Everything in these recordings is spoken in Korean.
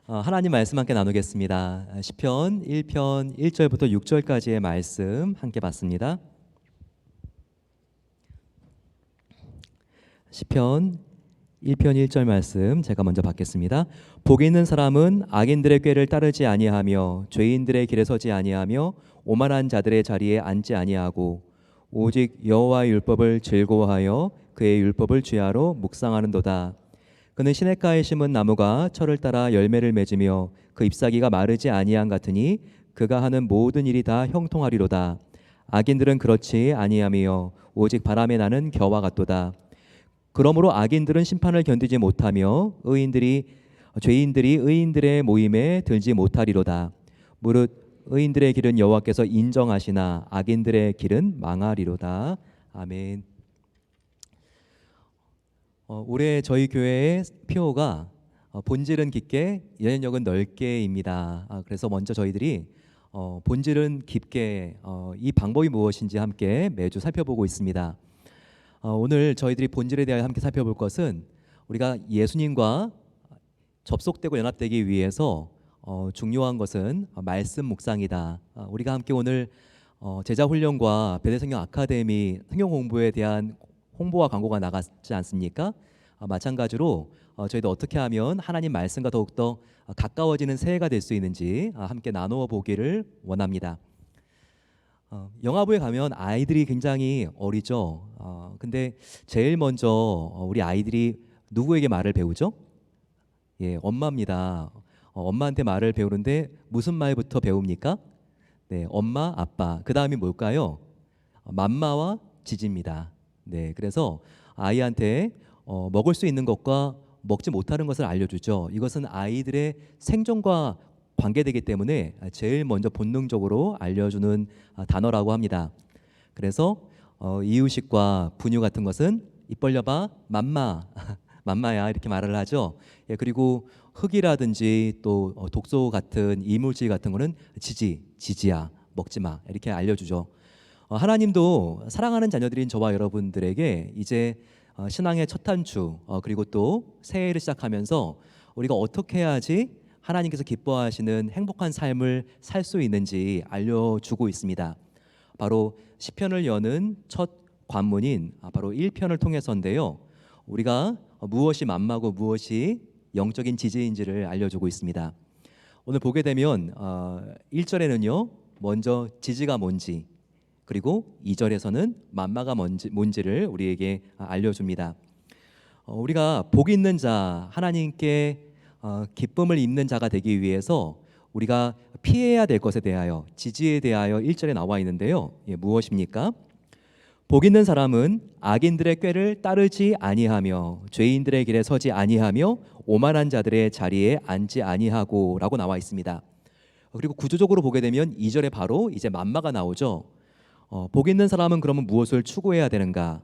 하나님 말씀 함께 나누겠습니다. 시편 1편 1절부터 6절까지의 말씀 함께 봤습니다. 시편 1편 1절 말씀 제가 먼저 받겠습니다. 복 있는 사람은 악인들의 꾀를 따르지 아니하며 죄인들의 길에 서지 아니하며 오만한 자들의 자리에 앉지 아니하고 오직 여호와의 율법을 즐거워하여 그의 율법을 주야로 묵상하는도다. 그는 시냇가에 심은 나무가 철을 따라 열매를 맺으며 그 잎사귀가 마르지 아니함 같으니 그가 하는 모든 일이 다 형통하리로다. 악인들은 그렇지 아니하며 오직 바람에 나는 겨와 같도다. 그러므로 악인들은 심판을 견디지 못하며 죄인들이 의인들의 모임에 들지 못하리로다. 무릇 의인들의 길은 여호와께서 인정하시나 악인들의 길은 망하리로다. 아멘. 올해 저희 교회의 표어가 본질은 깊게 연연력은 넓게입니다. 그래서 먼저 저희들이 본질은 깊게 이 방법이 무엇인지 함께 매주 살펴보고 있습니다. 오늘 저희들이 본질에 대하여 함께 살펴볼 것은 우리가 예수님과 접속되고 연합되기 위해서 중요한 것은 말씀 묵상이다. 우리가 함께 오늘 제자훈련과 베델성경 아카데미 성경 공부에 대한 홍보와 광고가 나갔지 않습니까? 마찬가지로 저희도 어떻게 하면 하나님 말씀과 더욱더 가까워지는 새해가 될 수 있는지 함께 나누어 보기를 원합니다. 영화부에 가면 아이들이 굉장히 어리죠. 근데 제일 먼저 우리 아이들이 누구에게 말을 배우죠? 예, 엄마입니다. 엄마한테 말을 배우는데 무슨 말부터 배웁니까? 네, 엄마, 아빠. 그 다음이 뭘까요? 맘마와 지지입니다. 네, 그래서 아이한테 먹을 수 있는 것과 먹지 못하는 것을 알려주죠. 이것은 아이들의 생존과 관계되기 때문에 제일 먼저 본능적으로 알려주는 단어라고 합니다. 그래서 이유식과 분유 같은 것은 입 벌려봐, 맘마, 맘마야 이렇게 말을 하죠. 예, 그리고 흙이라든지 또 독소 같은 이물질 같은 거는 지지야, 먹지 마 이렇게 알려주죠. 하나님도 사랑하는 자녀들인 저와 여러분들에게 이제 신앙의 첫 단추 그리고 또 새해를 시작하면서 우리가 어떻게 해야지 하나님께서 기뻐하시는 행복한 삶을 살 수 있는지 알려주고 있습니다. 바로 시편을 여는 첫 관문인 바로 1편을 통해서인데요. 우리가 무엇이 맘마고 무엇이 영적인 지지인지를 알려주고 있습니다. 오늘 보게 되면 1절에는요. 먼저 지지가 뭔지 그리고 2절에서는 맘마가 뭔지를 우리에게 알려줍니다. 우리가 복 있는 자, 하나님께 기쁨을 입는 자가 되기 위해서 우리가 피해야 될 것에 대하여 지지에 대하여 1절에 나와 있는데요. 예, 무엇입니까? 복 있는 사람은 악인들의 꾀를 따르지 아니하며 죄인들의 길에 서지 아니하며 오만한 자들의 자리에 앉지 아니하고 라고 나와 있습니다. 그리고 구조적으로 보게 되면 2절에 바로 이제 맘마가 나오죠. 복 있는 사람은 그러면 무엇을 추구해야 되는가?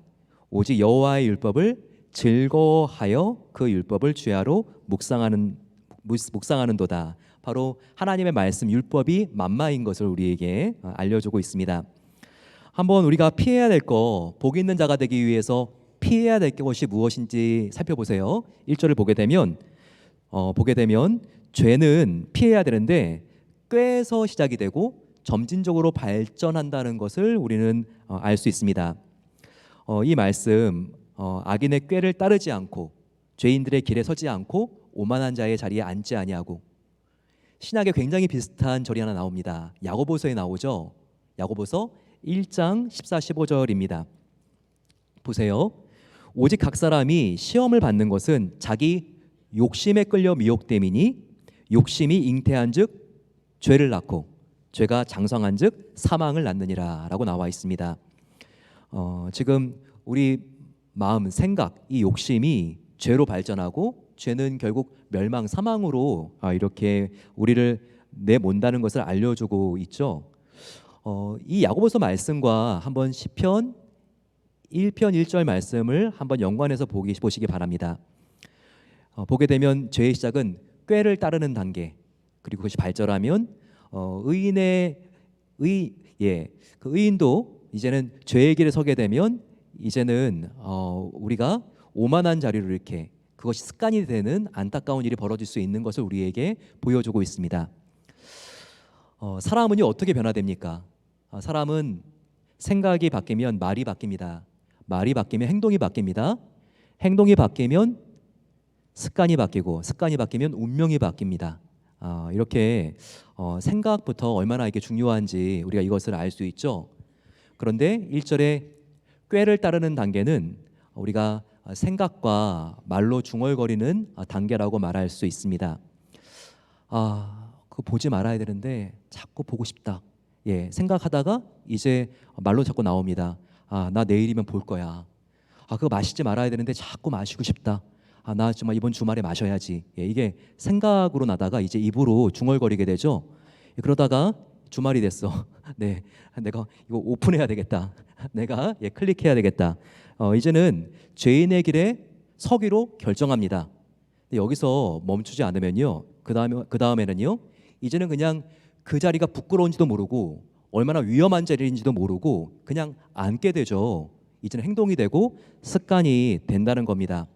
오직 여호와의 율법을 즐거워하여 그 율법을 주야로 묵상하는도다. 바로 하나님의 말씀 율법이 맘마인 것을 우리에게 알려주고 있습니다. 한번 우리가 피해야 될 것, 복 있는 자가 되기 위해서 피해야 될 것이 무엇인지 살펴보세요. 1절을 보게 되면 죄는 피해야 되는데 꾀에서 시작이 되고 점진적으로 발전한다는 것을 우리는 알 수 있습니다. 이 말씀 악인의 꾀를 따르지 않고 죄인들의 길에 서지 않고 오만한 자의 자리에 앉지 아니하고 신약에 굉장히 비슷한 절이 하나 나옵니다. 야고보서에 나오죠. 야고보서 1장 14, 15절입니다. 보세요. 오직 각 사람이 시험을 받는 것은 자기 욕심에 끌려 미혹됨이니 욕심이 잉태한즉 죄를 낳고 죄가 장성한즉 사망을 낳느니라 라고 나와 있습니다. 지금 우리 마음, 생각, 이 욕심이 죄로 발전하고 죄는 결국 멸망, 사망으로 이렇게 우리를 내몬다는 것을 알려주고 있죠. 이 야고보서 말씀과 한번 시편 1편 1절 말씀을 한번 연관해서 보시기 바랍니다. 보게 되면 죄의 시작은 꾀를 따르는 단계, 그리고 그것이 발전하면 그 의인도 이제는 죄의 길에 서게 되면 이제는 우리가 오만한 자리로 이렇게 그것이 습관이 되는 안타까운 일이 벌어질 수 있는 것을 우리에게 보여주고 있습니다. 사람은요 어떻게 변화됩니까? 사람은 생각이 바뀌면 말이 바뀝니다. 말이 바뀌면 행동이 바뀝니다. 행동이 바뀌면 습관이 바뀌고 습관이 바뀌면 운명이 바뀝니다. 이렇게 생각부터 얼마나 이게 중요한지 우리가 이것을 알 수 있죠. 그런데 1절에 꾀를 따르는 단계는 우리가 생각과 말로 중얼거리는 단계라고 말할 수 있습니다. 그거 보지 말아야 되는데 자꾸 보고 싶다. 예, 생각하다가 이제 말로 자꾸 나옵니다. 나 내일이면 볼 거야. 그거 마시지 말아야 되는데 자꾸 마시고 싶다. 나 정말 이번 주말에 마셔야지. 예, 이게 생각으로 나다가 이제 입으로 중얼거리게 되죠. 예, 그러다가 주말이 됐어. 네, 내가 이거 오픈해야 되겠다. 내가 클릭해야 되겠다. 이제는 죄인의 길에 서기로 결정합니다. 여기서 멈추지 않으면요, 그 다음에는요, 이제는 그냥 그 자리가 부끄러운지도 모르고 얼마나 위험한 자리인지도 모르고 그냥 앉게 되죠. 이제는 행동이 되고 습관이 된다는 겁니다.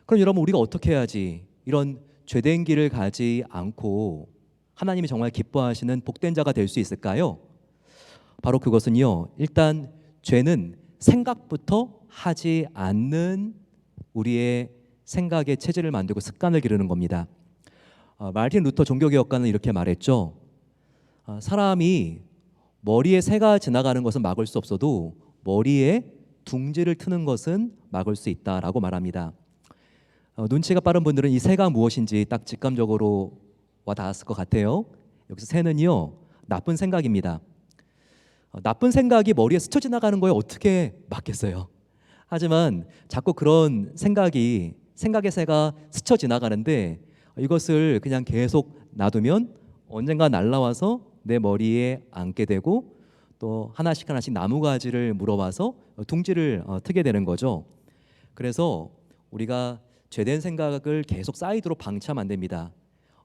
그럼 여러분, 우리가 어떻게 해야지 이런 죄된 길을 가지 않고 하나님이 정말 기뻐하시는 복된 자가 될 수 있을까요? 바로 그것은요, 일단 죄는 생각부터 하지 않는 우리의 생각의 체질을 만들고 습관을 기르는 겁니다. 마르틴 루터 종교개혁가는 이렇게 말했죠. 사람이 머리에 새가 지나가는 것은 막을 수 없어도 머리에 둥지를 트는 것은 막을 수 있다라고 말합니다. 눈치가 빠른 분들은 이 새가 무엇인지 딱 직감적으로 와닿았을 것 같아요. 여기서 새는요, 나쁜 생각입니다. 나쁜 생각이 머리에 스쳐 지나가는 거에 어떻게 막겠어요? 하지만 자꾸 그런 생각의 새가 스쳐 지나가는데 이것을 그냥 계속 놔두면 언젠가 날아와서 내 머리에 앉게 되고 또 하나씩 나무가지를 물어와서 둥지를 트게 되는 거죠. 그래서 우리가 죄된 생각을 계속 쌓이도록 방치하면 안 됩니다.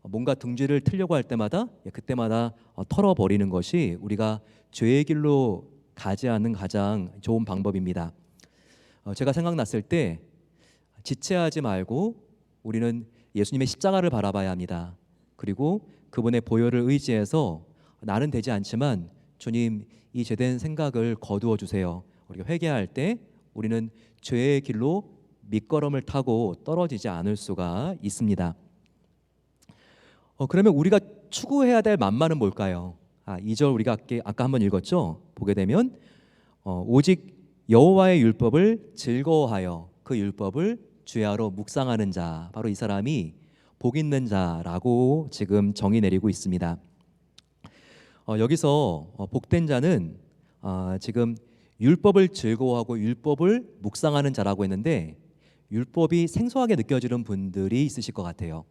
뭔가 둥지를 틀려고 할 때마다 그때마다 털어버리는 것이 우리가 죄의 길로 가지 않는 가장 좋은 방법입니다. 제가 생각났을 때 지체하지 말고 우리는 예수님의 십자가를 바라봐야 합니다. 그리고 그분의 보혈을 의지해서 나는 되지 않지만 주님, 이 죄된 생각을 거두어 주세요. 우리가 회개할 때 우리는 죄의 길로 밑거름을 타고 떨어지지 않을 수가 있습니다. 그러면 우리가 추구해야 될 만만은 뭘까요? 2절 우리가 아까 한번 읽었죠? 보게 되면 오직 여호와의 율법을 즐거워하여 그 율법을 주야로 묵상하는 자, 바로 이 사람이 복 있는 자라고 지금 정의 내리고 있습니다. 여기서 복된 자는 지금 율법을 즐거워하고 율법을 묵상하는 자라고 했는데 율법이 생소하게 느껴지는 분들이 있으실 것 같아요.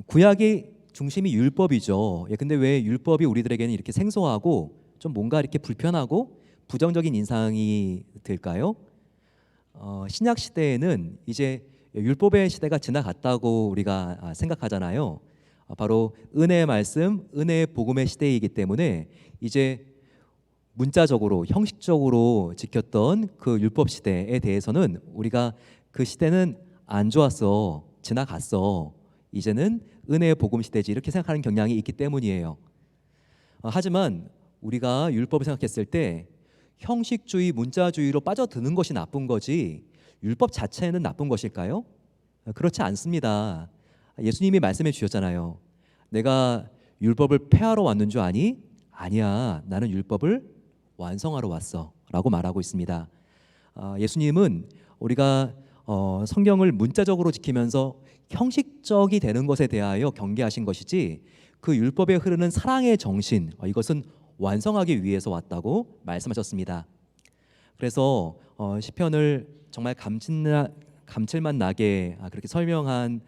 구약의 중심이 율법이죠. 근데 왜 율법이 우리들에게는 이렇게 생소하고 좀 뭔가 이렇게 불편하고 부정적인 인상이 들까요? 신약 시대에는 이제 율법의 시대가 지나갔다고 우리가 생각하잖아요. 바로 은혜의 말씀, 은혜의 복음의 시대이기 때문에 이제 문자적으로 형식적으로 지켰던 그 율법 시대에 대해서는 우리가 그 시대는 안 좋았어, 지나갔어, 이제는 은혜의 복음 시대지, 이렇게 생각하는 경향이 있기 때문이에요. 하지만 우리가 율법을 생각했을 때 형식주의, 문자주의로 빠져드는 것이 나쁜 거지 율법 자체는 나쁜 것일까요? 그렇지 않습니다. 예수님이 말씀해 주셨잖아요. 내가 율법을 폐하러 왔는 줄 아니? 아니야, 나는 율법을 완성하러 왔어 라고 말하고 있습니다. 예수님은 우리가 성경을 문자적으로 지키면서 형식적이 되는 것에 대하여 경계하신 것이지 그 율법에 흐르는 사랑의 정신, 이것은 완성하기 위해서 왔다고 말씀하셨습니다. 그래서 시편을 정말 감칠맛 나게 그렇게 설명한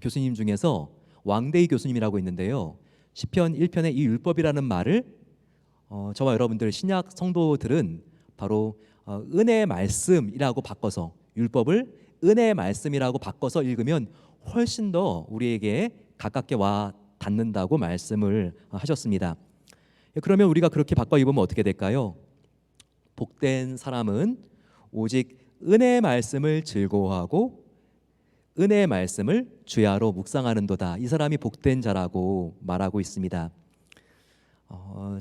교수님 중에서 왕대희 교수님이라고 있는데요, 시편 1편의 이 율법이라는 말을 저와 여러분들 신약 성도들은 바로 은혜의 말씀이라고 바꿔서, 율법을 은혜의 말씀이라고 바꿔서 읽으면 훨씬 더 우리에게 가깝게 와 닿는다고 말씀을 하셨습니다. 그러면 우리가 그렇게 바꿔 입으면 어떻게 될까요? 복된 사람은 오직 은혜의 말씀을 즐거워하고 은혜의 말씀을 주야로 묵상하는도다. 이 사람이 복된 자라고 말하고 있습니다.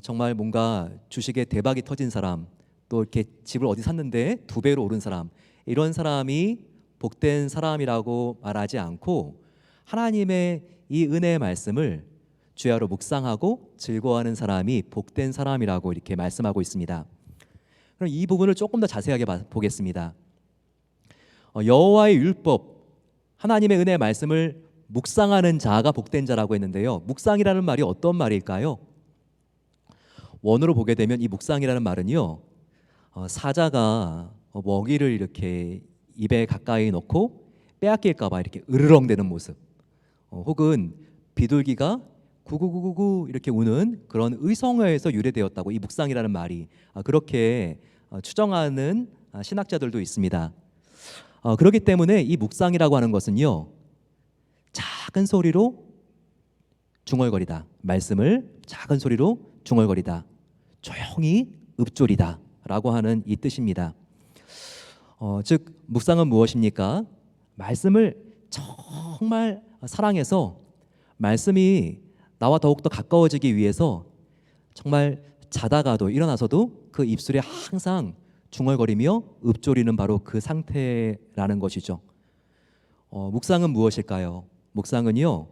정말 뭔가 주식에 대박이 터진 사람, 또 이렇게 집을 어디 샀는데 2배로 오른 사람, 이런 사람이 복된 사람이라고 말하지 않고 하나님의 이 은혜의 말씀을 주야로 묵상하고 즐거워하는 사람이 복된 사람이라고 이렇게 말씀하고 있습니다. 그럼 이 부분을 조금 더 자세하게 보겠습니다. 여호와의 율법, 하나님의 은혜의 말씀을 묵상하는 자가 복된 자라고 했는데요. 묵상이라는 말이 어떤 말일까요? 원어로 보게 되면 이 묵상이라는 말은요, 사자가 먹이를 이렇게 입에 가까이 넣고 빼앗길까봐 이렇게 으르렁대는 모습, 혹은 비둘기가 구구구구구 이렇게 우는 그런 의성어에서 유래되었다고 이 묵상이라는 말이 그렇게 추정하는 신학자들도 있습니다. 그렇기 때문에 이 묵상이라고 하는 것은요, 작은 소리로 중얼거리다, 말씀을 작은 소리로 중얼거리다, 조용히 읊조리다 라고 하는 이 뜻입니다. 즉 묵상은 무엇입니까? 말씀을 정말 사랑해서 말씀이 나와 더욱더 가까워지기 위해서 정말 자다가도 일어나서도 그 입술에 항상 중얼거리며 읊조리는 바로 그 상태라는 것이죠. 묵상은 무엇일까요? 묵상은요,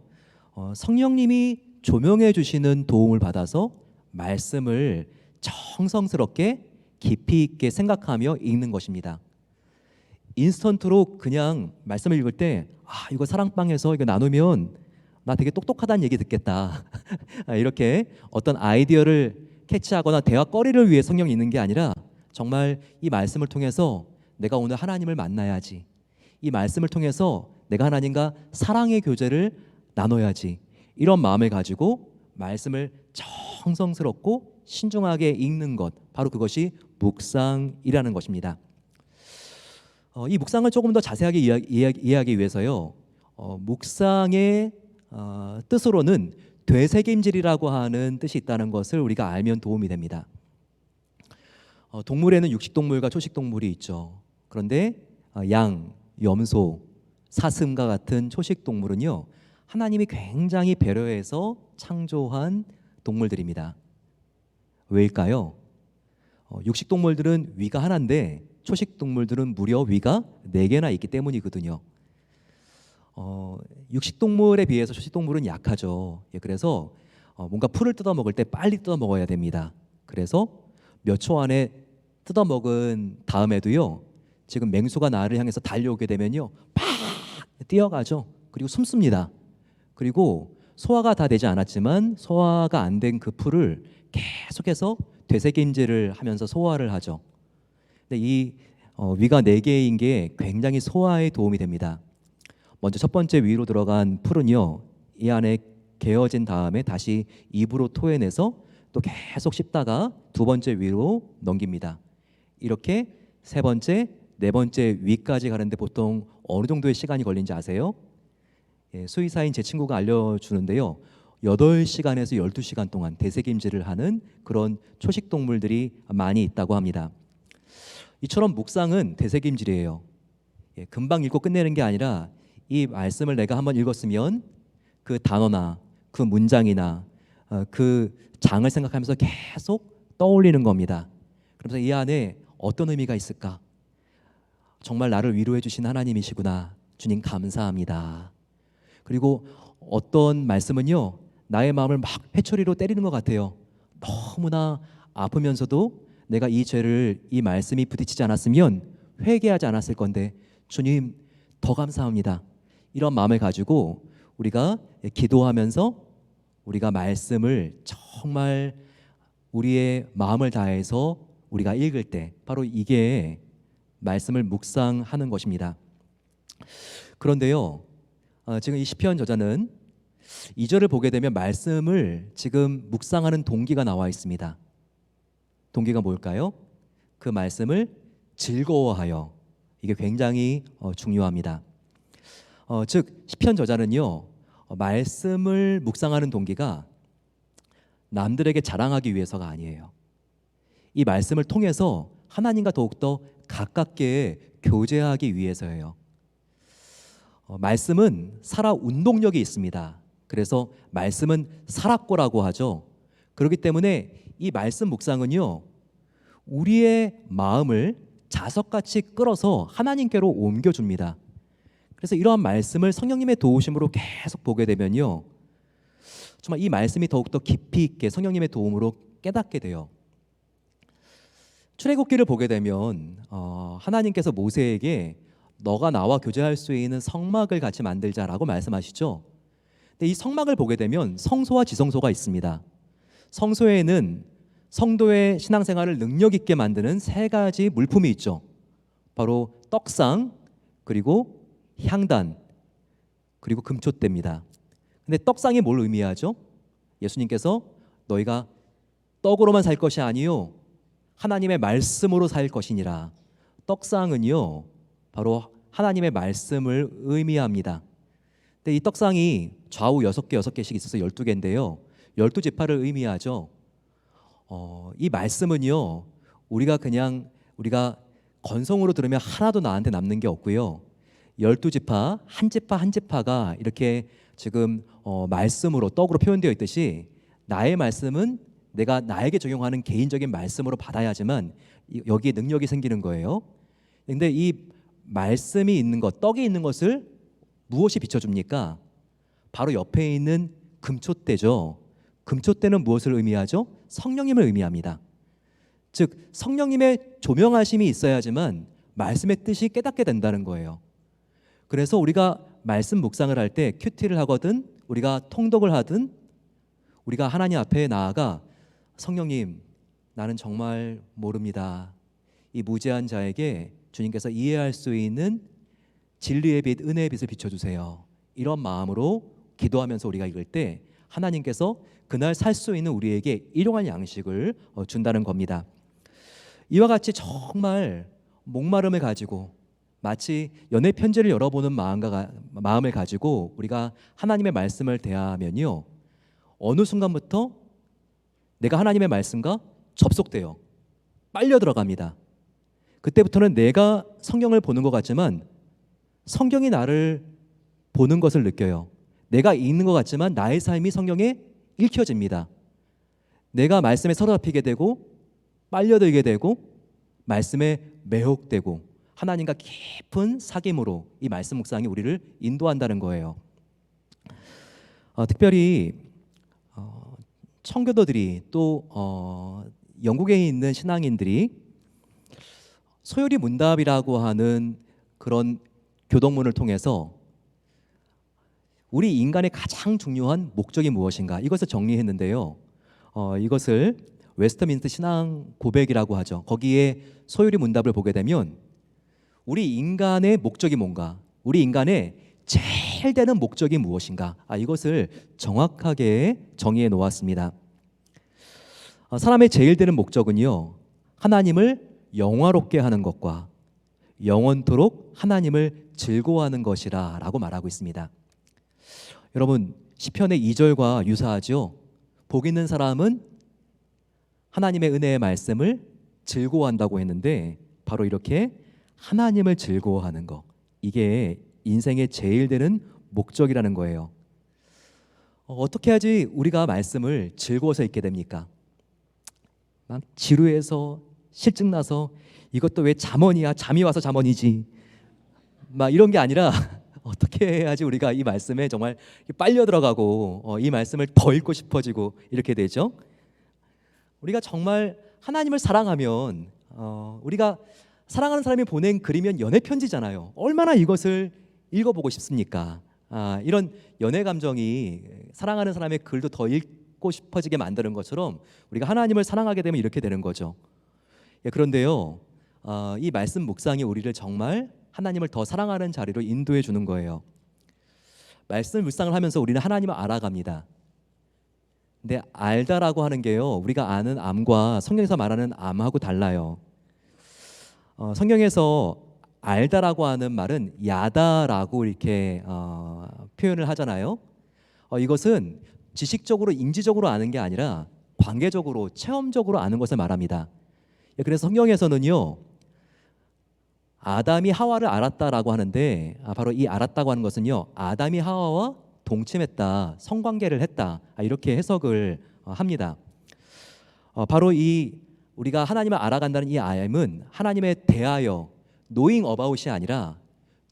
성령님이 조명해 주시는 도움을 받아서 말씀을 정성스럽게 깊이 있게 생각하며 읽는 것입니다. 인스턴트로 그냥 말씀을 읽을 때 이거 사랑방에서 이거 나누면 나 되게 똑똑하다는 얘기 듣겠다 이렇게 어떤 아이디어를 캐치하거나 대화거리를 위해 성경을 읽는 게 아니라 정말 이 말씀을 통해서 내가 오늘 하나님을 만나야지, 이 말씀을 통해서 내가 하나님과 사랑의 교제를 나눠야지, 이런 마음을 가지고 말씀을 정성스럽고 신중하게 읽는 것, 바로 그것이 묵상이라는 것입니다. 이 묵상을 조금 더 자세하게 이해하기 위해서요, 묵상의 뜻으로는 되새김질이라고 하는 뜻이 있다는 것을 우리가 알면 도움이 됩니다. 동물에는 육식동물과 초식동물이 있죠. 그런데 양, 염소, 사슴과 같은 초식동물은요, 하나님이 굉장히 배려해서 창조한 동물들입니다. 왜일까요? 육식동물들은 위가 하나인데 초식동물들은 무려 위가 4개나 있기 때문이거든요. 육식동물에 비해서 초식동물은 약하죠. 그래서 뭔가 풀을 뜯어 먹을 때 빨리 뜯어 먹어야 됩니다. 그래서 몇 초 안에 뜯어 먹은 다음에도요, 지금 맹수가 나를 향해서 달려오게 되면요, 팍 뛰어가죠. 그리고 숨습니다. 그리고 소화가 다 되지 않았지만 소화가 안 된 그 풀을 계속해서 되새김질을 하면서 소화를 하죠. 근데 이 위가 4개인 게 굉장히 소화에 도움이 됩니다. 먼저 첫 번째 위로 들어간 풀은요, 이 안에 개어진 다음에 다시 입으로 토해내서 또 계속 씹다가 2번째 위로 넘깁니다. 이렇게 3번째, 4번째 위까지 가는데 보통 어느 정도의 시간이 걸린지 아세요? 수의사인 제 친구가 알려주는데요, 8시간에서 12시간 동안 되새김질을 하는 그런 초식동물들이 많이 있다고 합니다. 이처럼 묵상은 되새김질이에요. 금방 읽고 끝내는 게 아니라 이 말씀을 내가 한번 읽었으면 그 단어나 그 문장이나 그 장을 생각하면서 계속 떠올리는 겁니다. 그러면서 이 안에 어떤 의미가 있을까? 정말 나를 위로해 주신 하나님이시구나. 주님 감사합니다. 그리고 어떤 말씀은요, 나의 마음을 막 회초리로 때리는 것 같아요. 너무나 아프면서도 내가 이 죄를, 이 말씀이 부딪히지 않았으면 회개하지 않았을 건데 주님 더 감사합니다. 이런 마음을 가지고 우리가 기도하면서 우리가 말씀을 정말 우리의 마음을 다해서 우리가 읽을 때 바로 이게 말씀을 묵상하는 것입니다. 그런데요, 지금 이 시편 저자는 2절을 보게 되면 말씀을 지금 묵상하는 동기가 나와 있습니다. 동기가 뭘까요? 그 말씀을 즐거워하여. 이게 굉장히 중요합니다. 즉 시편 저자는요, 말씀을 묵상하는 동기가 남들에게 자랑하기 위해서가 아니에요. 이 말씀을 통해서 하나님과 더욱더 가깝게 교제하기 위해서예요. 말씀은 살아 운동력이 있습니다. 그래서 말씀은 살았고라고 하죠. 그렇기 때문에 이 말씀 묵상은요, 우리의 마음을 자석같이 끌어서 하나님께로 옮겨줍니다. 그래서 이러한 말씀을 성령님의 도우심으로 계속 보게 되면요, 정말 이 말씀이 더욱더 깊이 있게 성령님의 도움으로 깨닫게 돼요. 출애굽기를 보게 되면 하나님께서 모세에게 너가 나와 교제할 수 있는 성막을 같이 만들자라고 말씀하시죠. 근데 이 성막을 보게 되면 성소와 지성소가 있습니다. 성소에는 성도의 신앙생활을 능력 있게 만드는 세 가지 물품이 있죠. 바로 떡상, 그리고 향단, 그리고 금촛대입니다. 근데 떡상이 뭘 의미하죠? 예수님께서 너희가 떡으로만 살 것이 아니요 하나님의 말씀으로 살 것이니라. 떡상은요 바로 하나님의 말씀을 의미합니다. 근데 이 떡상이 좌우 6개, 6개씩 있어서 12개인데요 12지파를 의미하죠. 이 말씀은요 우리가 건성으로 들으면 하나도 나한테 남는 게 없고요 12지파 한 지파 한 지파가 이렇게 지금 말씀으로 떡으로 표현되어 있듯이 나의 말씀은 내가 나에게 적용하는 개인적인 말씀으로 받아야지만 여기에 능력이 생기는 거예요. 근데 이 말씀이 있는 것, 떡이 있는 것을 무엇이 비춰줍니까? 바로 옆에 있는 금촛대죠. 금촛대는 무엇을 의미하죠? 성령님을 의미합니다. 즉 성령님의 조명하심이 있어야지만 말씀의 뜻이 깨닫게 된다는 거예요. 그래서 우리가 말씀 묵상을 할 때 큐티를 하거든 우리가 통독을 하든 우리가 하나님 앞에 나아가 성령님 나는 정말 모릅니다. 이 무죄한 자에게 주님께서 이해할 수 있는 진리의 빛, 은혜의 빛을 비춰주세요. 이런 마음으로 기도하면서 우리가 읽을 때 하나님께서 그날 살 수 있는 우리에게 일용할 양식을 준다는 겁니다. 이와 같이 정말 목마름을 가지고 마치 연애 편지를 열어보는 마음을 가지고 우리가 하나님의 말씀을 대하면요 어느 순간부터 내가 하나님의 말씀과 접속돼요. 빨려 들어갑니다. 그때부터는 내가 성경을 보는 것 같지만 성경이 나를 보는 것을 느껴요. 내가 읽는 것 같지만 나의 삶이 성경에 읽혀집니다. 내가 말씀에 사로잡히게 되고 빨려들게 되고 말씀에 매혹되고 하나님과 깊은 사귐으로 이 말씀 묵상이 우리를 인도한다는 거예요. 특별히 청교도들이 또 영국에 있는 신앙인들이 소요리 문답이라고 하는 그런 교동문을 통해서 우리 인간의 가장 중요한 목적이 무엇인가 이것을 정리했는데요. 이것을 웨스트민스터 신앙 고백이라고 하죠. 거기에 소요리 문답을 보게 되면 우리 인간의 목적이 뭔가, 우리 인간의 제일 되는 목적이 무엇인가, 이것을 정확하게 정의해 놓았습니다. 사람의 제일 되는 목적은요, 하나님을 영화롭게 하는 것과 영원토록 하나님을 즐거워하는 것이라 라고 말하고 있습니다. 여러분 시편의 2절과 유사하죠. 복 있는 사람은 하나님의 은혜의 말씀을 즐거워한다고 했는데 바로 이렇게 하나님을 즐거워하는 것, 이게 인생의 제일 되는 목적이라는 거예요. 어떻게 하지 우리가 말씀을 즐거워서 읽게 됩니까? 막 지루해서 실증나서 이것도 왜 잠언이야, 잠이 와서 잠언이지 막 이런 게 아니라 어떻게 해야지 우리가 이 말씀에 정말 빨려 들어가고 이 말씀을 더 읽고 싶어지고 이렇게 되죠. 우리가 정말 하나님을 사랑하면 우리가 사랑하는 사람이 보낸 글이면 연애 편지잖아요. 얼마나 이것을 읽어보고 싶습니까? 이런 연애 감정이 사랑하는 사람의 글도 더 읽고 싶어지게 만드는 것처럼 우리가 하나님을 사랑하게 되면 이렇게 되는 거죠. 그런데요, 이 말씀 묵상이 우리를 정말 하나님을 더 사랑하는 자리로 인도해 주는 거예요. 말씀 묵상을 하면서 우리는 하나님을 알아갑니다. 근데 알다라고 하는 게요, 우리가 아는 암과 성경에서 말하는 암하고 달라요. 성경에서 알다라고 하는 말은 야다라고 이렇게 표현을 하잖아요. 이것은 지식적으로 인지적으로 아는 게 아니라 관계적으로 체험적으로 아는 것을 말합니다. 그래서 성경에서는요, 아담이 하와를 알았다라고 하는데 바로 이 알았다고 하는 것은요, 아담이 하와와 동침했다, 성관계를 했다, 이렇게 해석을 합니다. 바로 이 우리가 하나님을 알아간다는 이 IM은 하나님에 대하여 knowing about이 아니라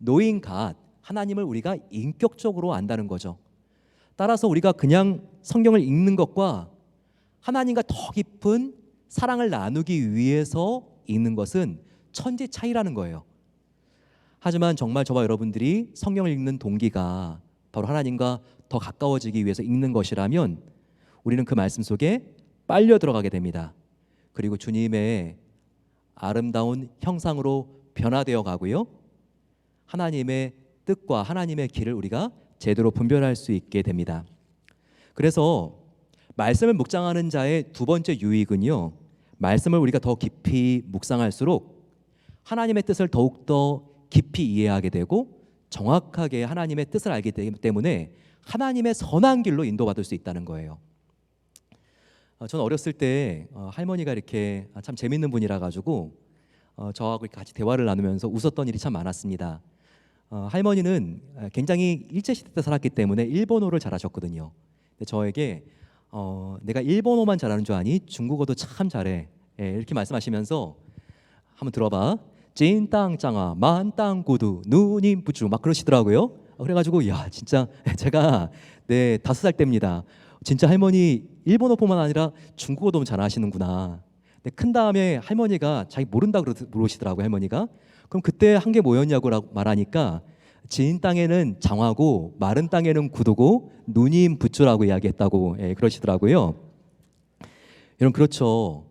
knowing God, 하나님을 우리가 인격적으로 안다는 거죠. 따라서 우리가 그냥 성경을 읽는 것과 하나님과 더 깊은 사랑을 나누기 위해서 읽는 것은 천지 차이라는 거예요. 하지만 정말 저와 여러분들이 성경을 읽는 동기가 바로 하나님과 더 가까워지기 위해서 읽는 것이라면 우리는 그 말씀 속에 빨려 들어가게 됩니다. 그리고 주님의 아름다운 형상으로 변화되어 가고요, 하나님의 뜻과 하나님의 길을 우리가 제대로 분별할 수 있게 됩니다. 그래서 말씀을 묵상하는 자의 두 번째 유익은요, 말씀을 우리가 더 깊이 묵상할수록 하나님의 뜻을 더욱더 깊이 이해하게 되고 정확하게 하나님의 뜻을 알기 때문에 하나님의 선한 길로 인도받을 수 있다는 거예요. 저는 어렸을 때 할머니가 이렇게 참 재밌는 분이라 가지고 저하고 같이 대화를 나누면서 웃었던 일이 참 많았습니다. 할머니는 굉장히 일제시대 때 살았기 때문에 일본어를 잘하셨거든요. 근데 저에게 내가 일본어만 잘하는 줄 아니? 중국어도 참 잘해. 이렇게 말씀하시면서 한번 들어봐. 찐땅짱아 만땅구두 누님 부추 막 그러시더라고요. 그래가지고 야 진짜 제가 5살 때입니다. 진짜 할머니 일본어뿐만 아니라 중국어도 너무 잘하시는구나. 근데 큰 다음에 할머니가 자기 모른다 그러시더라고요. 할머니가. 그럼 그때 한 게 뭐였냐고 말하니까 진 땅에는 장화고 마른 땅에는 구두고 누님 부추라고 이야기했다고 그러시더라고요. 여러분 그렇죠.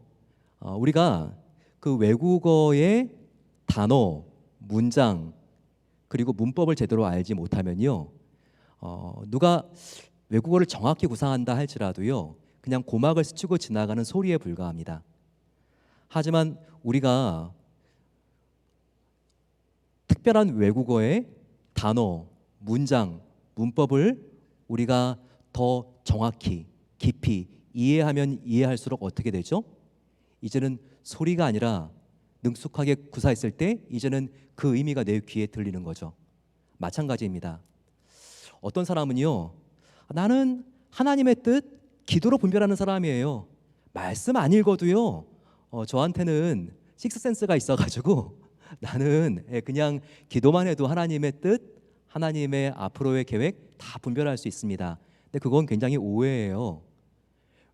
우리가 그 외국어의 단어, 문장 그리고 문법을 제대로 알지 못하면요, 누가 외국어를 정확히 구사한다 할지라도요, 그냥 고막을 스치고 지나가는 소리에 불과합니다. 하지만 우리가 특별한 외국어의 단어, 문장, 문법을 우리가 더 정확히 깊이 이해하면 이해할수록 어떻게 되죠? 이제는 소리가 아니라 능숙하게 구사했을 때 이제는 그 의미가 내 귀에 들리는 거죠. 마찬가지입니다. 어떤 사람은요, 나는 하나님의 뜻 기도로 분별하는 사람이에요. 말씀 안 읽어도요, 저한테는 식스센스가 있어가지고 나는 그냥 기도만 해도 하나님의 뜻, 하나님의 앞으로의 계획 다 분별할 수 있습니다. 근데 그건 굉장히 오해예요.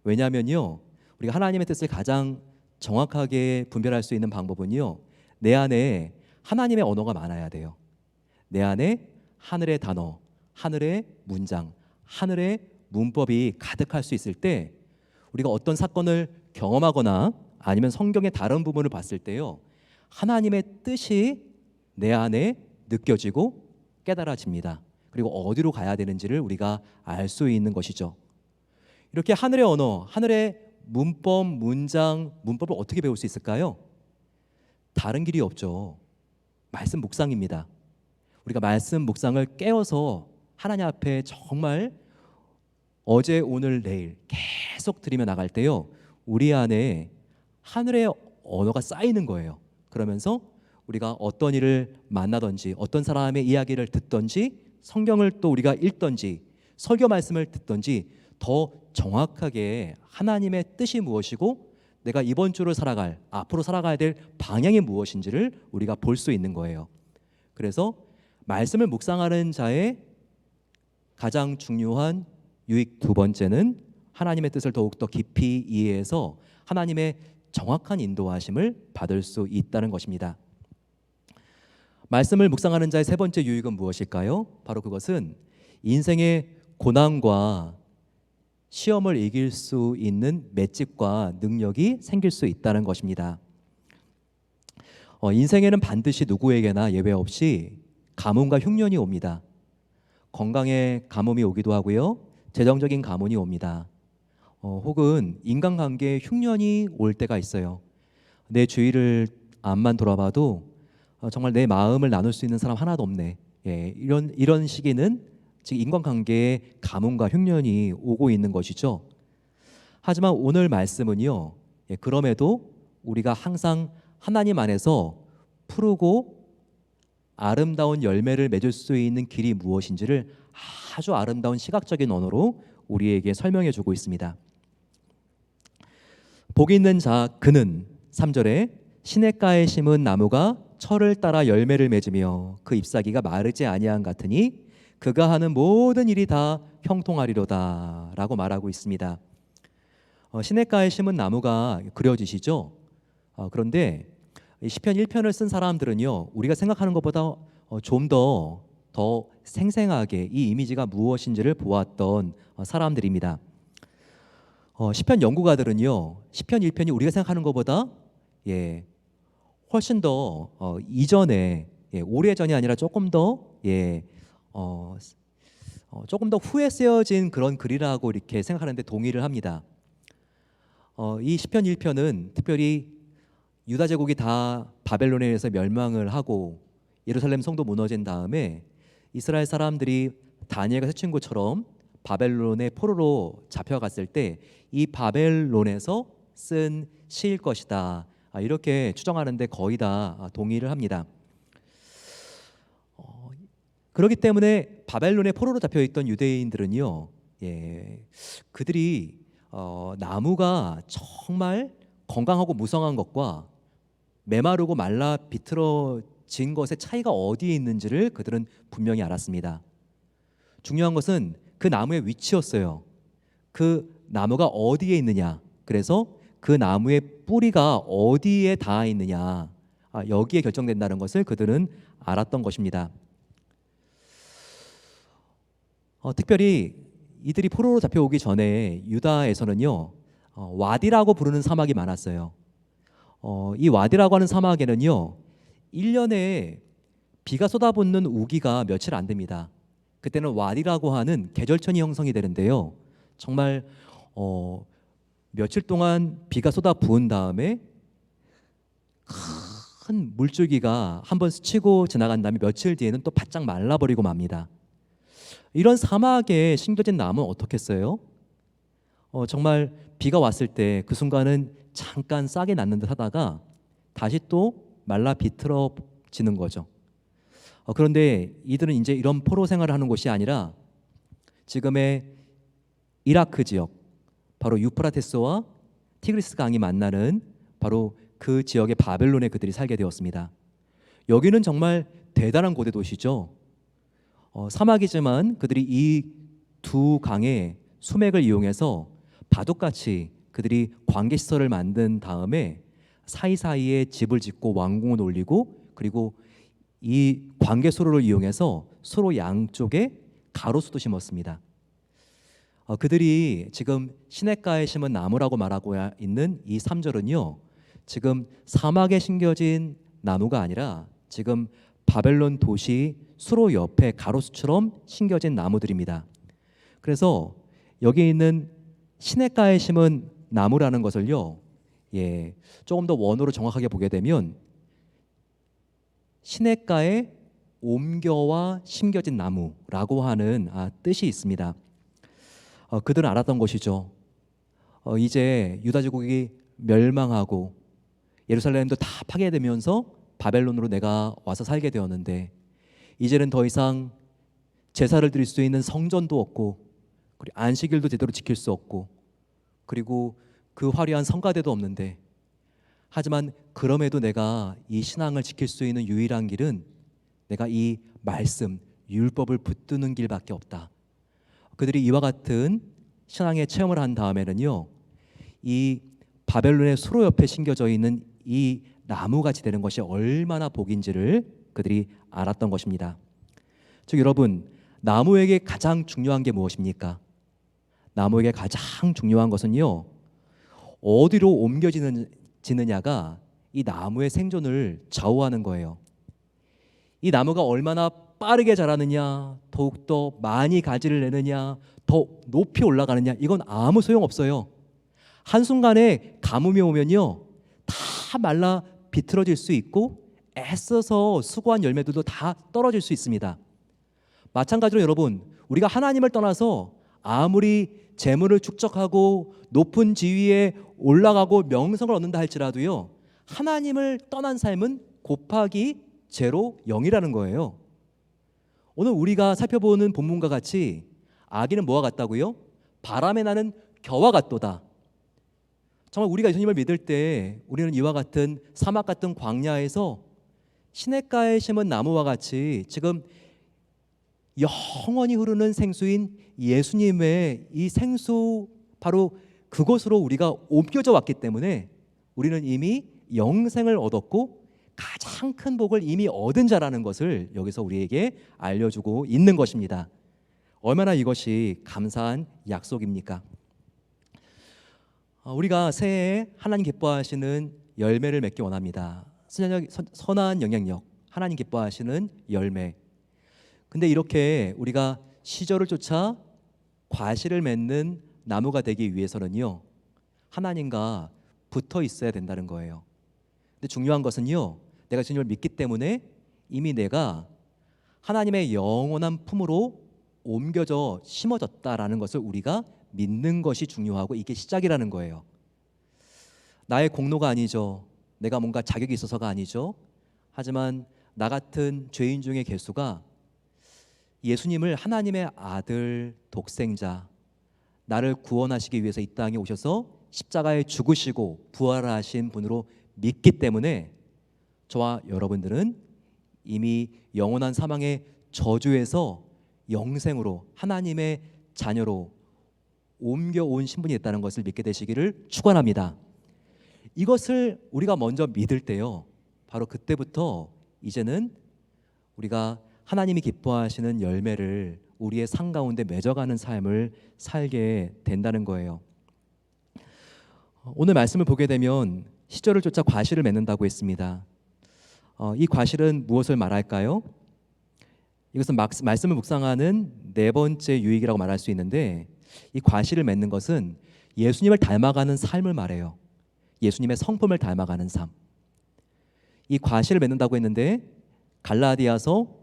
왜냐하면요, 우리가 하나님의 뜻을 가장 정확하게 분별할 수 있는 방법은요, 내 안에 하나님의 언어가 많아야 돼요. 내 안에 하늘의 단어, 하늘의 문장, 하늘의 문법이 가득할 수 있을 때 우리가 어떤 사건을 경험하거나 아니면 성경의 다른 부분을 봤을 때요, 하나님의 뜻이 내 안에 느껴지고 깨달아집니다. 그리고 어디로 가야 되는지를 우리가 알 수 있는 것이죠. 이렇게 하늘의 언어, 하늘의 문법, 문장, 문법을 어떻게 배울 수 있을까요? 다른 길이 없죠. 말씀 묵상입니다. 우리가 말씀 묵상을 깨어서 하나님 앞에 정말 어제, 오늘, 내일 계속 들이며 나갈 때요, 우리 안에 하늘의 언어가 쌓이는 거예요. 그러면서 우리가 어떤 일을 만나든지 어떤 사람의 이야기를 듣든지 성경을 또 우리가 읽든지 설교 말씀을 듣든지 더 정확하게 하나님의 뜻이 무엇이고 내가 이번 주를 살아갈, 앞으로 살아가야 될 방향이 무엇인지를 우리가 볼 수 있는 거예요. 그래서 말씀을 묵상하는 자의 가장 중요한 유익 두 번째는 하나님의 뜻을 더욱더 깊이 이해해서 하나님의 정확한 인도하심을 받을 수 있다는 것입니다. 말씀을 묵상하는 자의 세 번째 유익은 무엇일까요? 바로 그것은 인생의 고난과 시험을 이길 수 있는 맷집과 능력이 생길 수 있다는 것입니다. 인생에는 반드시 누구에게나 예외 없이 가뭄과 흉년이 옵니다. 건강에 가뭄이 오기도 하고요, 재정적인 가뭄이 옵니다. 혹은 인간관계에 흉년이 올 때가 있어요. 내 주위를 앞만 돌아봐도 정말 내 마음을 나눌 수 있는 사람 하나도 없네. 이런 시기는 즉 인간관계에 가뭄과 흉년이 오고 있는 것이죠. 하지만 오늘 말씀은요, 그럼에도 우리가 항상 하나님 안에서 푸르고 아름다운 열매를 맺을 수 있는 길이 무엇인지를 아주 아름다운 시각적인 언어로 우리에게 설명해 주고 있습니다. 복이 있는 자 그는 3절에 시냇가에 심은 나무가 철을 따라 열매를 맺으며 그 잎사귀가 마르지 아니한 같으니 그가 하는 모든 일이 다 형통하리로다 라고 말하고 있습니다. 시냇가에 심은 나무가 그려지시죠? 그런데 시편 1편을 쓴 사람들은요, 우리가 생각하는 것보다 좀 더 생생하게 이 이미지가 무엇인지를 보았던 사람들입니다. 시편 연구가들은요, 시편 1편이 우리가 생각하는 것보다 훨씬 더 이전에 오래전이 아니라 조금 더 조금 더 후에 쓰여진 그런 글이라고 이렇게 생각하는데 동의를 합니다. 이 시편 1편은 특별히 유다 제국이 다 바벨론에 의해서 멸망을 하고 예루살렘 성도 무너진 다음에 이스라엘 사람들이 다니엘과 세 친구처럼 바벨론의 포로로 잡혀갔을 때 이 바벨론에서 쓴 시일 것이다, 이렇게 추정하는데 거의 다 동의를 합니다. 그렇기 때문에 바벨론의 포로로 잡혀있던 유대인들은요, 그들이 나무가 정말 건강하고 무성한 것과 메마르고 말라 비틀어진 것의 차이가 어디에 있는지를 그들은 분명히 알았습니다. 중요한 것은 그 나무의 위치였어요. 그 나무가 어디에 있느냐, 그래서 그 나무의 뿌리가 어디에 닿아 있느냐, 여기에 결정된다는 것을 그들은 알았던 것입니다. 특별히 이들이 포로로 잡혀오기 전에 유다에서는요, 와디라고 부르는 사막이 많았어요. 이 와디라고 하는 사막에는요, 1년에 비가 쏟아붓는 우기가 며칠 안 됩니다. 그때는 와디라고 하는 계절천이 형성이 되는데요, 정말 며칠 동안 비가 쏟아 부은 다음에 큰 물줄기가 한번 스치고 지나간 다음에 며칠 뒤에는 또 바짝 말라버리고 맙니다. 이런 사막에 심겨진 나무는 어떻겠어요? 정말 비가 왔을 때 그 순간은 잠깐 싹이 났는 듯 하다가 다시 또 말라 비틀어지는 거죠. 그런데 이들은 이제 이런 포로 생활을 하는 곳이 아니라 지금의 이라크 지역, 바로 유프라테스와 티그리스 강이 만나는 바로 그 지역의 바벨론에 그들이 살게 되었습니다. 여기는 정말 대단한 고대 도시죠. 사막이지만 그들이 이 두 강의 수맥을 이용해서 바둑같이 그들이 관계시설을 만든 다음에 사이사이에 집을 짓고 왕궁을 올리고, 그리고 이 관계수로를 이용해서 서로 양쪽에 가로수도 심었습니다. 그들이 지금 시냇가에 심은 나무라고 말하고 있는 이 3절은요, 지금 사막에 심겨진 나무가 아니라 지금 바벨론 도시 수로 옆에 가로수처럼 심겨진 나무들입니다. 그래서 여기 있는 시냇가에 심은 나무라는 것을요, 조금 더 원어로 정확하게 보게 되면 시냇가에 옮겨와 심겨진 나무라고 하는 뜻이 있습니다. 그들은 알았던 것이죠. 이제 유다 제국이 멸망하고 예루살렘도 다 파괴되면서 바벨론으로 내가 와서 살게 되었는데, 이제는 더 이상 제사를 드릴 수 있는 성전도 없고, 그리고 안식일도 제대로 지킬 수 없고, 그리고 그 화려한 성가대도 없는데, 하지만 그럼에도 내가 이 신앙을 지킬 수 있는 유일한 길은 내가 이 말씀, 율법을 붙드는 길밖에 없다. 그들이 이와 같은 신앙의 체험을 한 다음에는요, 이 바벨론의 수로 옆에 심겨져 있는 이 나무같이 되는 것이 얼마나 복인지를 그들이 알았던 것입니다. 즉 여러분, 나무에게 가장 중요한 게 무엇입니까? 나무에게 가장 중요한 것은요, 어디로 옮겨지느냐가 이 나무의 생존을 좌우하는 거예요. 이 나무가 얼마나 빠르게 자라느냐, 더욱더 많이 가지를 내느냐, 더 높이 올라가느냐, 이건 아무 소용없어요. 한순간에 가뭄이 오면요, 다 말라 비틀어질 수 있고 애써서 수고한 열매들도 다 떨어질 수 있습니다. 마찬가지로 여러분, 우리가 하나님을 떠나서 아무리 재물을 축적하고 높은 지위에 올라가고 명성을 얻는다 할지라도요, 하나님을 떠난 삶은 곱하기 제로 0이라는 거예요. 오늘 우리가 살펴보는 본문과 같이 아기는 뭐와 같다고요? 바람에 나는 겨와 같도다. 정말 우리가 예수님을 믿을 때 우리는 이와 같은 사막 같은 광야에서 시냇가에 심은 나무와 같이 지금 영원히 흐르는 생수인 예수님의 이 생수 바로 그곳으로 우리가 옮겨져 왔기 때문에 우리는 이미 영생을 얻었고 가장 큰 복을 이미 얻은 자라는 것을 여기서 우리에게 알려주고 있는 것입니다. 얼마나 이것이 감사한 약속입니까? 우리가 새해에 하나님 기뻐하시는 열매를 맺기 원합니다. 선한 영향력, 하나님 기뻐하시는 열매. 근데 이렇게 우리가 시절을 쫓아 과실을 맺는 나무가 되기 위해서는요, 하나님과 붙어 있어야 된다는 거예요. 근데 중요한 것은요, 내가 주님을 믿기 때문에 이미 내가 하나님의 영원한 품으로 옮겨져 심어졌다라는 것을 우리가 믿는 것이 중요하고 이게 시작이라는 거예요. 나의 공로가 아니죠. 내가 뭔가 자격이 있어서가 아니죠. 하지만 나 같은 죄인 중의 개수가 예수님을 하나님의 아들 독생자, 나를 구원하시기 위해서 이 땅에 오셔서 십자가에 죽으시고 부활하신 분으로 믿기 때문에 저와 여러분들은 이미 영원한 사망의 저주에서 영생으로 하나님의 자녀로 옮겨온 신분이 있다는 것을 믿게 되시기를 축원합니다. 이것을 우리가 먼저 믿을 때요, 바로 그때부터 이제는 우리가 하나님이 기뻐하시는 열매를 우리의 삶 가운데 맺어가는 삶을 살게 된다는 거예요. 오늘 말씀을 보게 되면 시절을 쫓아 과실을 맺는다고 했습니다. 이 과실은 무엇을 말할까요? 이것은 말씀을 묵상하는 네 번째 유익이라고 말할 수 있는데, 이 과실을 맺는 것은 예수님을 닮아가는 삶을 말해요. 예수님의 성품을 닮아가는 삶. 이 과실을 맺는다고 했는데 갈라디아서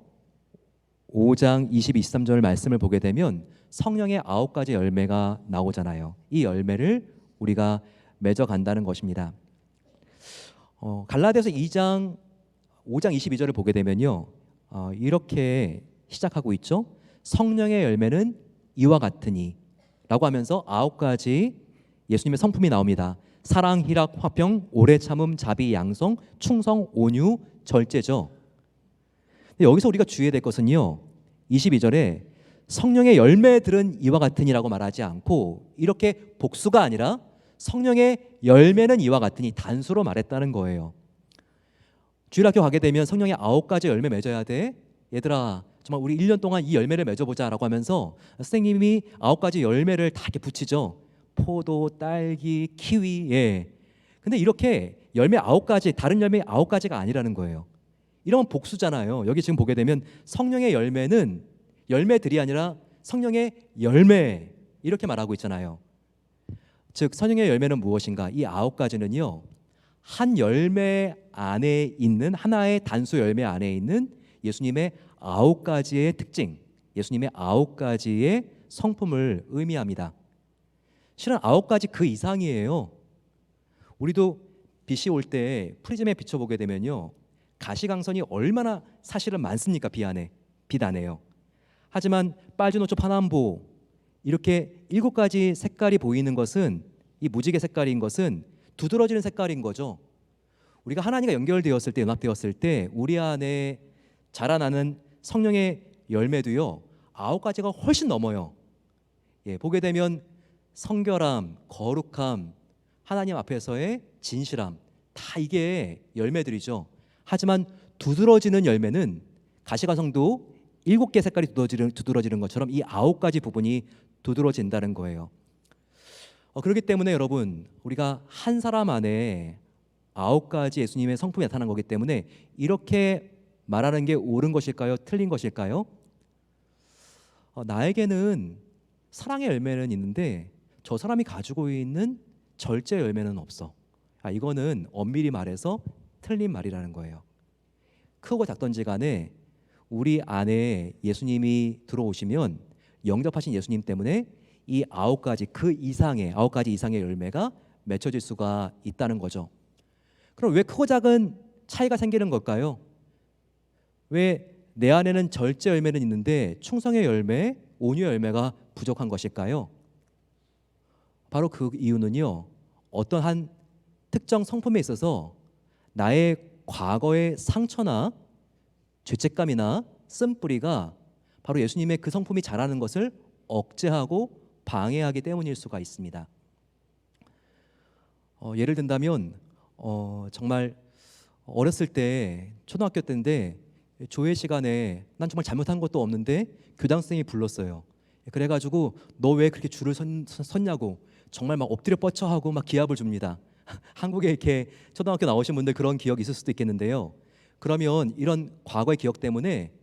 5장 22, 23절 말씀을 보게 되면 성령의 9가지 열매가 나오잖아요. 이 열매를 우리가 맺어간다는 것입니다. 갈라디아서 5장 22절을 보게 되면요, 이렇게 시작하고 있죠. 성령의 열매는 이와 같으니 라고 하면서 9가지 예수님의 성품이 나옵니다. 사랑, 희락, 화평, 오래 참음, 자비, 양성, 충성, 온유, 절제죠. 여기서 우리가 주의해야 될 것은요, 22절에 성령의 열매들은 이와 같으니라고 말하지 않고 이렇게 복수가 아니라 성령의 열매는 이와 같으니 단수로 말했다는 거예요. 주일학교 가게 되면 성령의 9가지 열매 맺어야 돼. 얘들아, 정말 우리 1년 동안 이 열매를 맺어보자 라고 하면서 선생님이 9가지 열매를 다 이렇게 붙이죠. 포도, 딸기, 키위. 예. 근데 이렇게 열매 9가지, 다른 열매 9가지가 아니라는 거예요. 이런 복수잖아요. 여기 지금 보게 되면 성령의 열매는 열매들이 아니라 성령의 열매 이렇게 말하고 있잖아요. 즉 성령의 열매는 무엇인가? 이 9가지는요, 한 열매 안에 있는 하나의 단수 열매 안에 있는 예수님의 9가지의 특징, 예수님의 9가지의 성품을 의미합니다. 실은 9가지 그 이상이에요. 우리도 빛이 올 때 프리즘에 비춰보게 되면요, 가시광선이 얼마나 사실은 많습니까? 빛 안에요. 하지만 빨주노초 파남보 이렇게 7가지 색깔이 보이는 것은, 이 무지개 색깔인 것은 두드러지는 색깔인 거죠. 우리가 하나님과 연결되었을 때, 연합되었을 때 우리 안에 자라나는 성령의 열매도요 9가지가 훨씬 넘어요. 예, 보게 되면 성결함, 거룩함, 하나님 앞에서의 진실함, 다 이게 열매들이죠. 하지만 두드러지는 열매는 가시과성도 7개 색깔이 두드러지는 것처럼 이 9가지 부분이 두드러진다는 거예요. 그렇기 때문에 여러분, 우리가 한 사람 안에 9가지 예수님의 성품이 나타난 거기 때문에 이렇게 말하는 게 옳은 것일까요? 틀린 것일까요? 나에게는 사랑의 열매는 있는데 저 사람이 가지고 있는 절제 열매는 없어. 이거는 엄밀히 말해서 틀린 말이라는 거예요. 크고 작던지 간에 우리 안에 예수님이 들어오시면 영접하신 예수님 때문에 이 9가지 그 이상의 9가지 이상의 열매가 맺혀질 수가 있다는 거죠. 그럼 왜 크고 작은 차이가 생기는 걸까요? 왜 내 안에는 절제 열매는 있는데 충성의 열매, 온유의 열매가 부족한 것일까요? 바로 그 이유는요, 어떤 한 특정 성품에 있어서 나의 과거의 상처나 죄책감이나 쓴뿌리가 바로 예수님의 그 성품이 자라는 것을 억제하고 방해하기 때문일 수가 있습니다. 예를 든다면 정말 어렸을 때 초등학교 때인데 조회 시간에 난 정말 잘못한 것도 없는데 교장 선생님이 불렀어요. 그래가지고 너 왜 그렇게 줄을 섰냐고 정말 막 엎드려 뻗쳐하고 막 기합을 줍니다. 한국에 이렇게 초등학교 나오신 분들 그런 기억 있을 수도 있겠는데요. 그러면 이런 과거의 기억 때문에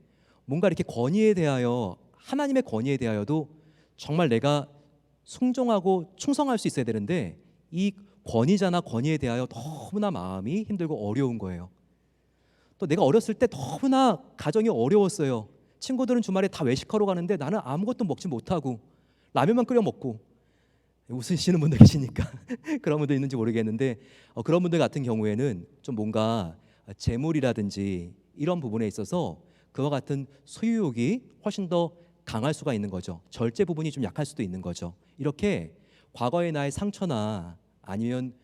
뭔가 이렇게 권위에 대하여, 하나님의 권위에 대하여도 정말 내가 순종하고 충성할 수 있어야 되는데 이 권위자나 권위에 대하여 너무나 마음이 힘들고 어려운 거예요. 또 내가 어렸을 때 너무나 가정이 어려웠어요. 친구들은 주말에 다 외식하러 가는데 나는 아무것도 먹지 못하고 라면만 끓여 먹고. 웃으시는 분들 계시니까 그런 분도 있는지 모르겠는데 그런 분들 같은 경우에는 좀 뭔가 재물이라든지 이런 부분에 있어서 그와 같은 소유욕이 훨씬 더 강할 수가 있는 거죠. 절제 부분이 좀 약할 수도 있는 거죠. 이렇게 과거의 나의 상처나 아니면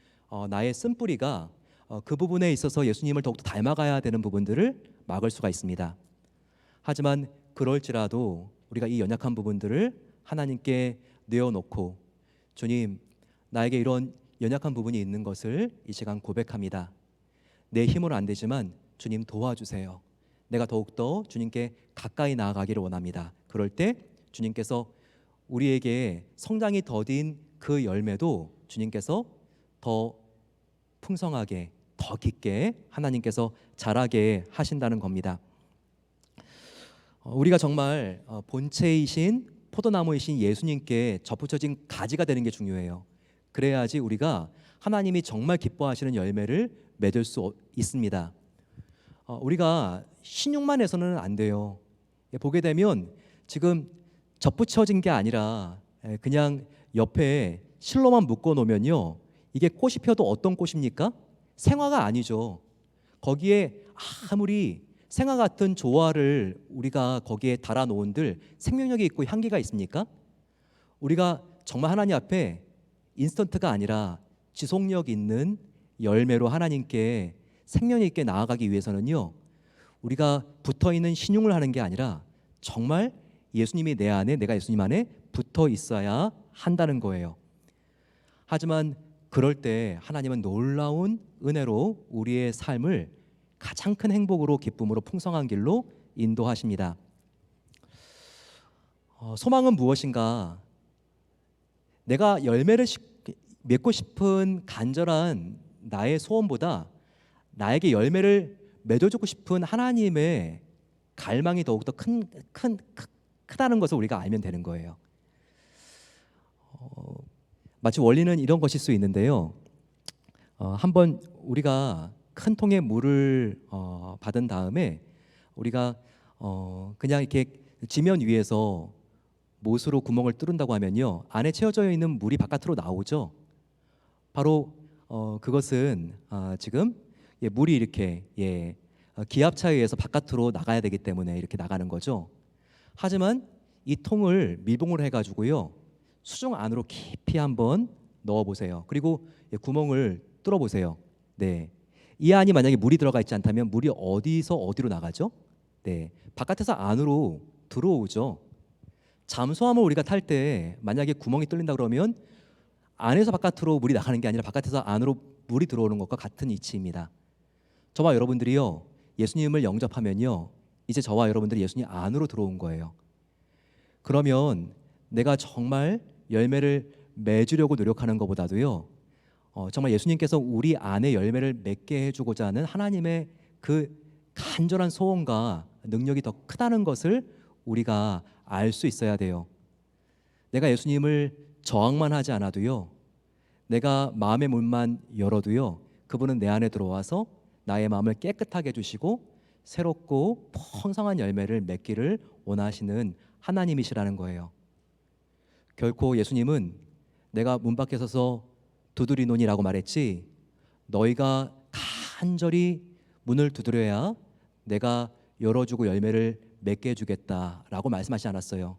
나의 쓴뿌리가 그 부분에 있어서 예수님을 더욱더 닮아가야 되는 부분들을 막을 수가 있습니다. 하지만 그럴지라도 우리가 이 연약한 부분들을 하나님께 내어놓고 주님, 나에게 이런 연약한 부분이 있는 것을 이 시간 고백합니다. 내 힘으로 안 되지만 주님 도와주세요. 내가 더욱더 주님께 가까이 나아가기를 원합니다. 그럴 때 주님께서 우리에게 성장이 더딘 그 열매도 주님께서 더 풍성하게, 더 깊게 하나님께서 자라게 하신다는 겁니다. 우리가 정말 본체이신 포도나무이신 예수님께 접붙여진 가지가 되는 게 중요해요. 그래야지 우리가 하나님이 정말 기뻐하시는 열매를 맺을 수 있습니다. 우리가 신용만 해서는 안 돼요. 보게 되면 지금 접붙여진 게 아니라 그냥 옆에 실로만 묶어 놓으면요, 이게 꽃이 펴도 어떤 꽃입니까? 생화가 아니죠. 거기에 아무리 생화 같은 조화를 우리가 거기에 달아 놓은들 생명력이 있고 향기가 있습니까? 우리가 정말 하나님 앞에 인스턴트가 아니라 지속력 있는 열매로 하나님께 생명 있게 나아가기 위해서는요, 우리가 붙어 있는 신용을 하는 게 아니라 정말 예수님이 내 안에, 내가 예수님 안에 붙어 있어야 한다는 거예요. 하지만 그럴 때 하나님은 놀라운 은혜로 우리의 삶을 가장 큰 행복으로, 기쁨으로, 풍성한 길로 인도하십니다. 소망은 무엇인가? 내가 열매를 맺고 싶은 간절한 나의 소원보다 나에게 열매를 맺어주고 싶은 하나님의 갈망이 더욱더 크다는 것을 우리가 알면 되는 거예요. 마치 원리는 이런 것일 수 있는데요. 한번 우리가 큰 통에 물을 받은 다음에 우리가 그냥 이렇게 지면 위에서 못으로 구멍을 뚫는다고 하면요, 안에 채워져 있는 물이 바깥으로 나오죠. 바로 그것은 지금 물이 이렇게 기압차에 의해서 바깥으로 나가야 되기 때문에 이렇게 나가는 거죠. 하지만 이 통을 밀봉을 해가지고요, 수중 안으로 깊이 한번 넣어 보세요. 그리고 구멍을 뚫어 보세요. 네, 이 안이 만약에 물이 들어가 있지 않다면 물이 어디서 어디로 나가죠? 네, 바깥에서 안으로 들어오죠. 잠수함을 우리가 탈 때 만약에 구멍이 뚫린다 그러면 안에서 바깥으로 물이 나가는 게 아니라 바깥에서 안으로 물이 들어오는 것과 같은 이치입니다. 저와 여러분들이요, 예수님을 영접하면요, 이제 저와 여러분들이 예수님 안으로 들어온 거예요. 그러면 내가 정말 열매를 맺으려고 노력하는 것보다도요, 정말 예수님께서 우리 안에 열매를 맺게 해주고자 하는 하나님의 그 간절한 소원과 능력이 더 크다는 것을 우리가 알 수 있어야 돼요. 내가 예수님을 저항만 하지 않아도요, 내가 마음의 문만 열어도요, 그분은 내 안에 들어와서 나의 마음을 깨끗하게 해주시고 새롭고 풍성한 열매를 맺기를 원하시는 하나님이시라는 거예요. 결코 예수님은 내가 문 밖에 서서 두드리노니라고 말했지, 너희가 간절히 문을 두드려야 내가 열어주고 열매를 맺게 해주겠다라고 말씀하시지 않았어요.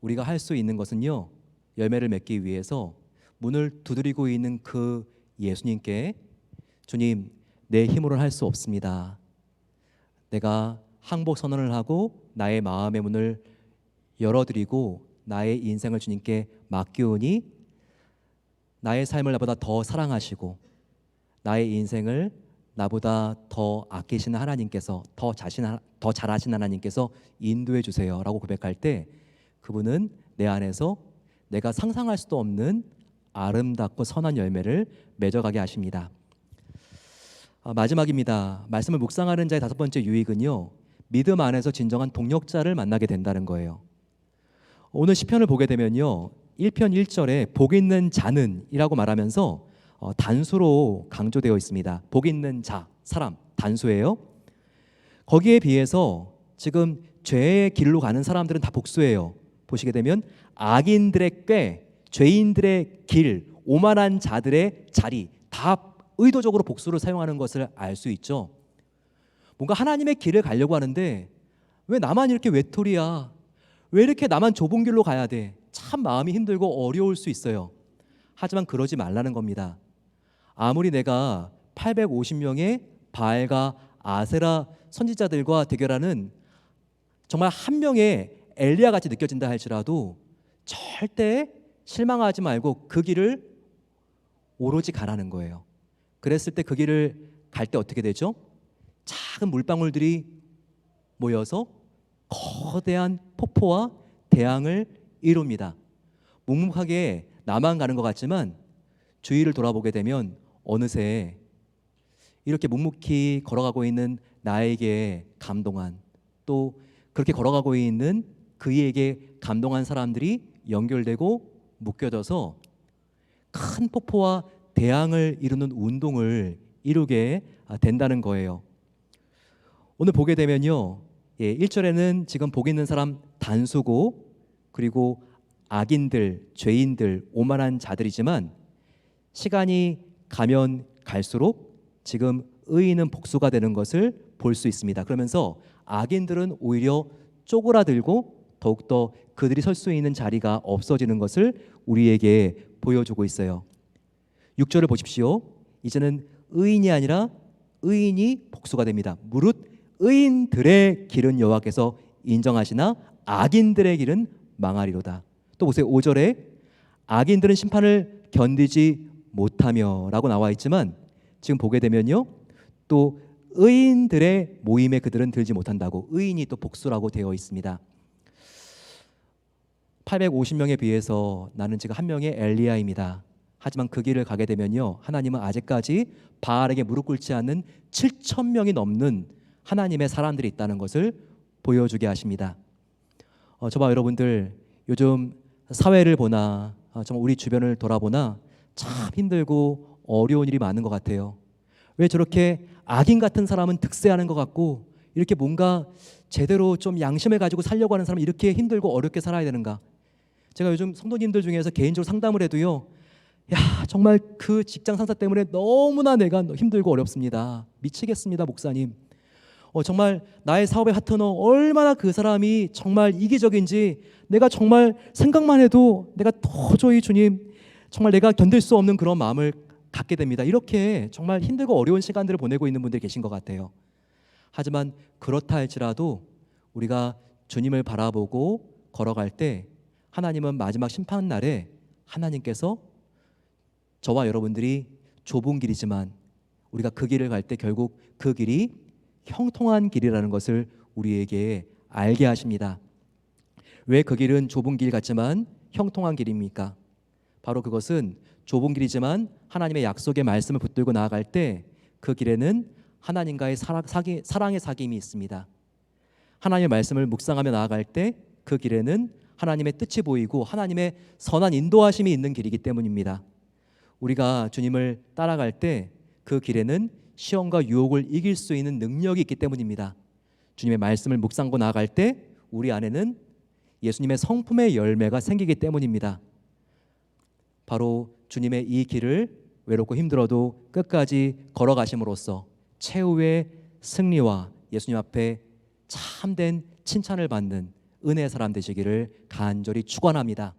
우리가 할 수 있는 것은요, 열매를 맺기 위해서 문을 두드리고 있는 그 예수님께 주님, 내 힘으로는 할 수 없습니다. 내가 항복 선언을 하고 나의 마음의 문을 열어드리고 나의 인생을 주님께 맡기오니 나의 삶을 나보다 더 사랑하시고 나의 인생을 나보다 더 아끼시는 하나님께서 더 잘하시는 하나님께서 인도해 주세요라고 고백할 때 그분은 내 안에서 내가 상상할 수도 없는 아름답고 선한 열매를 맺어가게 하십니다. 마지막입니다. 말씀을 묵상하는 자의 5번째 유익은요, 믿음 안에서 진정한 동력자를 만나게 된다는 거예요. 오늘 시편을 보게 되면요, 1편 1절에 복 있는 자는 이라고 말하면서 단수로 강조되어 있습니다. 복 있는 자, 사람, 단수예요. 거기에 비해서 지금 죄의 길로 가는 사람들은 다 복수예요. 보시게 되면 악인들의 꾀, 죄인들의 길, 오만한 자들의 자리 다 의도적으로 복수를 사용하는 것을 알 수 있죠. 뭔가 하나님의 길을 가려고 하는데 왜 나만 이렇게 외톨이야? 왜 이렇게 나만 좁은 길로 가야 돼? 참 마음이 힘들고 어려울 수 있어요. 하지만 그러지 말라는 겁니다. 아무리 내가 850명의 바알과 아세라 선지자들과 대결하는 정말 한 명의 엘리야 같이 느껴진다 할지라도 절대 실망하지 말고 그 길을 오로지 가라는 거예요. 그랬을 때 그 길을 갈 때 어떻게 되죠? 작은 물방울들이 모여서 거대한 폭포와 대양을 이룹니다. 묵묵하게 나만 가는 것 같지만 주위를 돌아보게 되면 어느새 이렇게 묵묵히 걸어가고 있는 나에게 감동한, 또 그렇게 걸어가고 있는 그에게 감동한 사람들이 연결되고 묶여져서 큰 폭포와 대양을 이루는 운동을 이루게 된다는 거예요. 오늘 보게 되면요, 1절에는 지금 복 있는 사람 단수고, 그리고 악인들, 죄인들, 오만한 자들이지만 시간이 가면 갈수록 지금 의인은 복수가 되는 것을 볼 수 있습니다. 그러면서 악인들은 오히려 쪼그라들고 더욱더 그들이 설 수 있는 자리가 없어지는 것을 우리에게 보여주고 있어요. 6절을 보십시오. 이제는 의인이 아니라 의인이 복수가 됩니다. 무릇 의인들의 길은 여호와께서 인정하시나 악인들의 길은 망하리로다. 또 보세요. 5절에 악인들은 심판을 견디지 못하며 라고 나와 있지만 지금 보게 되면요, 또 의인들의 모임에 그들은 들지 못한다고, 의인이 또 복수라고 되어 있습니다. 850명에 비해서 나는 지금 한 명의 엘리야입니다. 하지만 그 길을 가게 되면요, 하나님은 아직까지 바알에게 무릎 꿇지 않는 7,000명이 넘는 하나님의 사람들이 있다는 것을 보여주게 하십니다. 저와 여러분들 요즘 사회를 보나 정말 우리 주변을 돌아보나 참 힘들고 어려운 일이 많은 것 같아요. 왜 저렇게 악인 같은 사람은 득세하는 것 같고 이렇게 뭔가 제대로 좀 양심을 가지고 살려고 하는 사람은 이렇게 힘들고 어렵게 살아야 되는가? 제가 요즘 성도님들 중에서 개인적으로 상담을 해도요, 야, 정말 그 직장 상사 때문에 너무나 내가 힘들고 어렵습니다. 미치겠습니다, 목사님. 정말 나의 사업의 파트너 얼마나 그 사람이 정말 이기적인지 내가 정말 생각만 해도 내가 도저히 주님 정말 내가 견딜 수 없는 그런 마음을 갖게 됩니다. 이렇게 정말 힘들고 어려운 시간들을 보내고 있는 분들이 계신 것 같아요. 하지만 그렇다 할지라도 우리가 주님을 바라보고 걸어갈 때 하나님은 마지막 심판 날에 하나님께서 저와 여러분들이 좁은 길이지만 우리가 그 길을 갈 때 결국 그 길이 형통한 길이라는 것을 우리에게 알게 하십니다. 왜 그 길은 좁은 길 같지만 형통한 길입니까? 바로 그것은 좁은 길이지만 하나님의 약속의 말씀을 붙들고 나아갈 때 그 길에는 하나님과의 사랑의 사귐이 있습니다. 하나님의 말씀을 묵상하며 나아갈 때 그 길에는 하나님의 뜻이 보이고 하나님의 선한 인도하심이 있는 길이기 때문입니다. 우리가 주님을 따라갈 때 그 길에는 시험과 유혹을 이길 수 있는 능력이 있기 때문입니다. 주님의 말씀을 묵상하고 나아갈 때 우리 안에는 예수님의 성품의 열매가 생기기 때문입니다. 바로 주님의 이 길을 외롭고 힘들어도 끝까지 걸어가심으로써 최후의 승리와 예수님 앞에 참된 칭찬을 받는 은혜의 사람 되시기를 간절히 축원합니다.